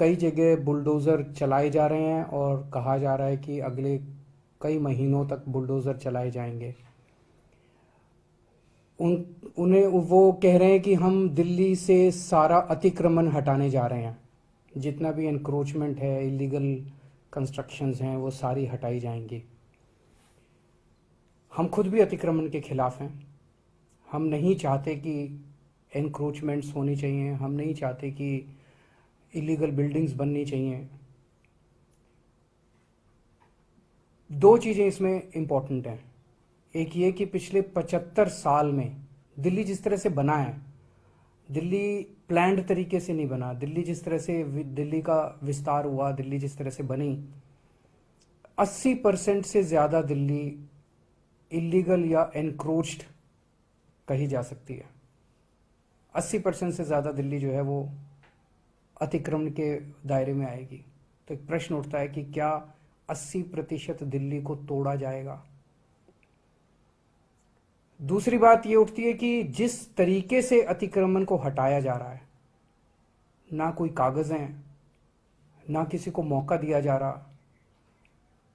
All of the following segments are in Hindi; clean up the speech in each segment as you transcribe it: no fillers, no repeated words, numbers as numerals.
कई जगह बुलडोज़र चलाए जा रहे हैं और कहा जा रहा है कि अगले कई महीनों तक बुलडोज़र चलाए जाएंगे। उन्हें वो कह रहे हैं कि हम दिल्ली से सारा अतिक्रमण हटाने जा रहे हैं, जितना भी एनक्रोचमेंट है, इलीगल कंस्ट्रक्शंस हैं, वो सारी हटाई जाएंगी। हम खुद भी अतिक्रमण के खिलाफ हैं। हम नहीं चाहते कि एनक्रोचमेंट्स होनी चाहिए, हम नहीं चाहते कि इलीगल बिल्डिंग्स बननी चाहिए। दो चीज़ें इसमें इम्पॉर्टेंट हैं। एक ये कि पिछले 75 साल में दिल्ली जिस तरह से बना है, दिल्ली प्लान्ड तरीके से नहीं बना। दिल्ली जिस तरह से दिल्ली का विस्तार हुआ, दिल्ली जिस तरह से बनी, 80% से ज़्यादा दिल्ली इलीगल या एनक्रोच्ड कही जा सकती है। 80% से ज़्यादा दिल्ली जो है वो अतिक्रमण के दायरे में आएगी। तो एक प्रश्न उठता है कि क्या 80% दिल्ली को तोड़ा जाएगा? दूसरी बात ये उठती है कि जिस तरीके से अतिक्रमण को हटाया जा रहा है, ना कोई कागज़ हैं, ना किसी को मौका दिया जा रहा।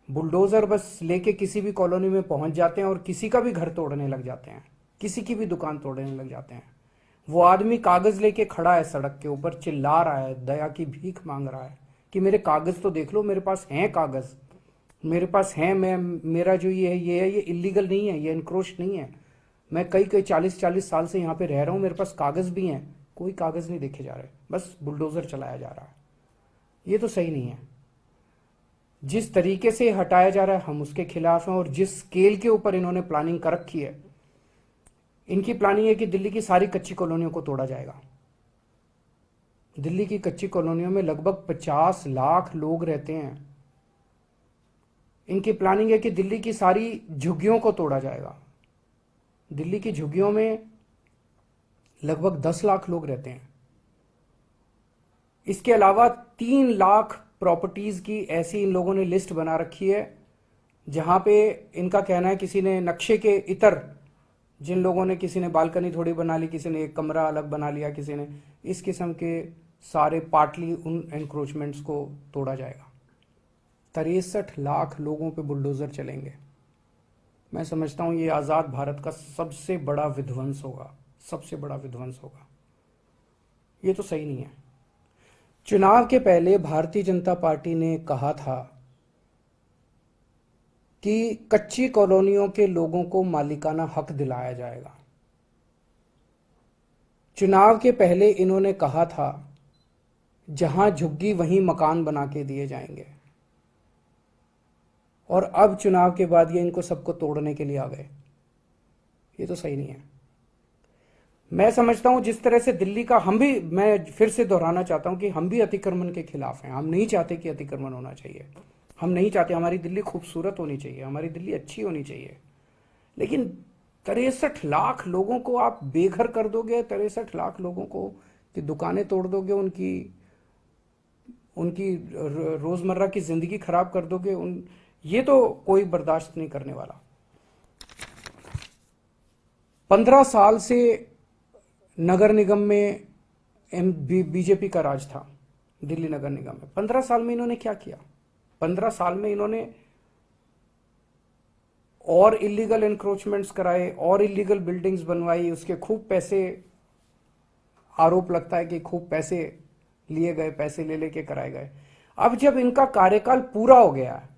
बुलडोज़र बस लेके किसी भी कॉलोनी में पहुंच जाते हैं और किसी का भी घर तोड़ने लग जाते हैं, किसी की भी दुकान तोड़ने लग जाते हैं। वो आदमी कागज़ लेके खड़ा है सड़क के ऊपर, चिल्ला रहा है, दया की भीख मांग रहा है कि मेरे कागज़ तो देख लो, मेरे पास हैं कागज़, मेरे पास हैं, मैं मेरा जो ये है ये इलीगल नहीं है, ये इनक्रोच नहीं है, मैं कई 40 साल से यहाँ पे रह रहा हूँ, मेरे पास कागज़ भी हैं। कोई कागज़ नहीं देखे जा रहे, बस बुलडोज़र चलाया जा रहा है। ये तो सही नहीं है। जिस तरीके से हटाया जा रहा है हम उसके खिलाफ हैं, और जिस स्केल के ऊपर इन्होंने प्लानिंग कर रखी है, इनकी प्लानिंग है कि दिल्ली की सारी कच्ची कॉलोनियों को तोड़ा जाएगा। दिल्ली की कच्ची कॉलोनियों में लगभग 50 लाख लोग रहते हैं। इनकी प्लानिंग है कि दिल्ली की सारी झुग्गियों को तोड़ा जाएगा। दिल्ली की झुग्गियों में लगभग 10 लाख लोग रहते हैं। इसके अलावा 3 लाख प्रॉपर्टीज की ऐसी इन लोगों ने लिस्ट बना रखी है, जहां पे इनका कहना है किसी ने नक्शे के इतर, जिन लोगों ने, किसी ने बालकनी थोड़ी बना ली, किसी ने एक कमरा अलग बना लिया, किसी ने इस किस्म के सारे पार्टली उन एनक्रोचमेंट्स को तोड़ा जाएगा। 63 लाख लोगों पे बुलडोजर चलेंगे। मैं समझता हूं ये आज़ाद भारत का सबसे बड़ा विध्वंस होगा, सबसे बड़ा विध्वंस होगा। ये तो सही नहीं है। चुनाव के पहले भारतीय जनता पार्टी ने कहा था कि कच्ची कॉलोनियों के लोगों को मालिकाना हक दिलाया जाएगा। चुनाव के पहले इन्होंने कहा था जहां झुग्गी वहीं मकान बना के दिए जाएंगे, और अब चुनाव के बाद ये इनको सबको तोड़ने के लिए आ गए। ये तो सही नहीं है। मैं समझता हूं जिस तरह से दिल्ली का, हम भी, मैं फिर से दोहराना चाहता हूं कि हम भी अतिक्रमण के खिलाफ हैं। हम नहीं चाहते कि अतिक्रमण होना चाहिए, हम नहीं चाहते। हमारी दिल्ली खूबसूरत होनी चाहिए, हमारी दिल्ली अच्छी होनी चाहिए। लेकिन 63 लाख लोगों को आप बेघर कर दोगे, 63 लाख लोगों को की दुकानें तोड़ दोगे, उनकी रोजमर्रा की जिंदगी खराब कर दोगे, ये तो कोई बर्दाश्त नहीं करने वाला। 15 साल से नगर निगम में बीजेपी का राज था, दिल्ली नगर निगम में। 15 साल में इन्होंने क्या किया? 15 साल में इन्होंने और इलीगल एनक्रोचमेंट्स कराए, और इलीगल बिल्डिंग्स बनवाई, उसके खूब पैसे, आरोप लगता है कि खूब पैसे लिए गए, पैसे ले लेके कराए गए। अब जब इनका कार्यकाल पूरा हो गया है,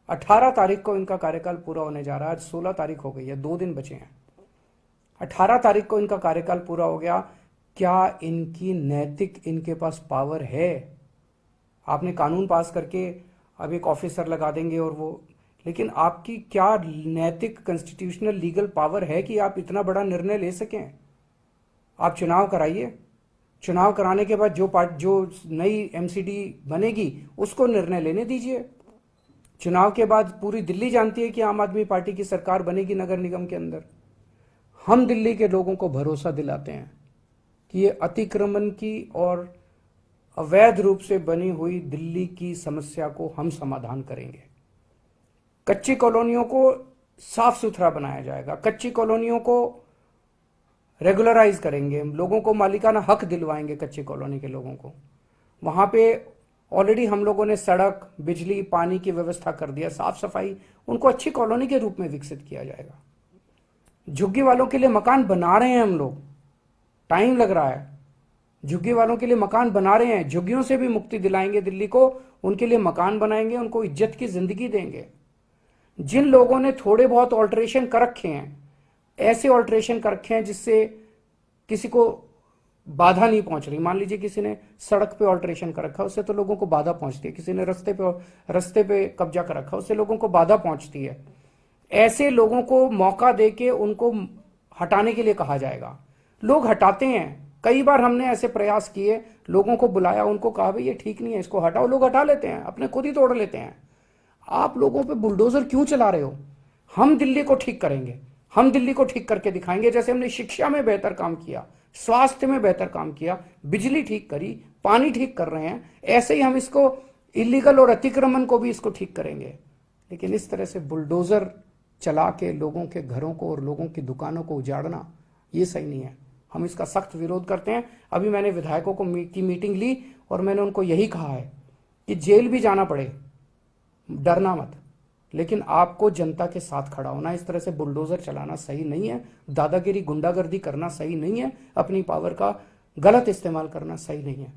18 तारीख को इनका कार्यकाल पूरा होने जा रहा है, आज 16 तारीख हो गई है, 2 दिन बचे हैं। 18 तारीख को इनका कार्यकाल पूरा हो गया। क्या इनकी नैतिक, इनके पास पावर है? आपने कानून पास करके अब एक ऑफिसर लगा देंगे और वो, लेकिन आपकी क्या नैतिक, कॉन्स्टिट्यूशनल, लीगल पावर है कि आप इतना बड़ा निर्णय ले सकें? आप चुनाव कराइए, चुनाव कराने के बाद जो नई एमसीडी बनेगी उसको निर्णय लेने दीजिए। चुनाव के बाद पूरी दिल्ली जानती है कि आम आदमी पार्टी की सरकार बनेगी नगर निगम के अंदर। हम दिल्ली के लोगों को भरोसा दिलाते हैं कि ये अतिक्रमण की और अवैध रूप से बनी हुई दिल्ली की समस्या को हम समाधान करेंगे। कच्ची कॉलोनियों को साफ सुथरा बनाया जाएगा, कच्ची कॉलोनियों को रेगुलराइज करेंगे, लोगों को मालिकाना हक दिलवाएंगे कच्ची कॉलोनी के लोगों को, वहां पे ऑलरेडी हम लोगों ने सड़क, बिजली, पानी की व्यवस्था कर दिया, साफ सफाई, उनको अच्छी कॉलोनी के रूप में विकसित किया जाएगा। झुग्गी वालों के लिए मकान बना रहे हैं हम लोग, टाइम लग रहा है। झुग्गी वालों के लिए मकान बना रहे हैं, झुग्गियों से भी मुक्ति दिलाएंगे दिल्ली को, उनके लिए मकान बनाएंगे, उनको इज्जत की जिंदगी देंगे। जिन लोगों ने थोड़े बहुत ऑल्ट्रेशन कर रखे हैं, ऐसे ऑल्ट्रेशन कर रखे हैं जिससे किसी को बाधा नहीं पहुंच रही, मान लीजिए किसी ने सड़क पे ऑल्ट्रेशन कर रखा है, उससे तो लोगों को बाधा पहुंचती है। किसी ने रस्ते पे कब्जा कर रखा है, उससे लोगों को बाधा पहुंचती है। ऐसे लोगों को मौका देके उनको हटाने के लिए कहा जाएगा। लोग हटाते हैं, कई बार हमने ऐसे प्रयास किए, लोगों को बुलाया, उनको कहा भाई ये ठीक नहीं है, इसको हटाओ, लोग हटा लेते हैं, अपने खुद ही तोड़ लेते हैं। आप लोगों पे बुलडोजर क्यों चला रहे हो? हम दिल्ली को ठीक करेंगे, हम दिल्ली को ठीक करके दिखाएंगे। जैसे हमने शिक्षा में बेहतर काम किया, स्वास्थ्य में बेहतर काम किया, बिजली ठीक करी, पानी ठीक कर रहे हैं, ऐसे ही हम इसको इलीगल और अतिक्रमण को भी इसको ठीक करेंगे। लेकिन इस तरह से बुलडोजर चला के लोगों के घरों को और लोगों की दुकानों को उजाड़ना, ये सही नहीं है। हम इसका सख्त विरोध करते हैं। अभी मैंने विधायकों की मीटिंग ली और मैंने उनको यही कहा है कि जेल भी जाना पड़े, डरना मत, लेकिन आपको जनता के साथ खड़ा होना। इस तरह से बुलडोजर चलाना सही नहीं है, दादागिरी, गुंडागर्दी करना सही नहीं है, अपनी पावर का गलत इस्तेमाल करना सही नहीं है।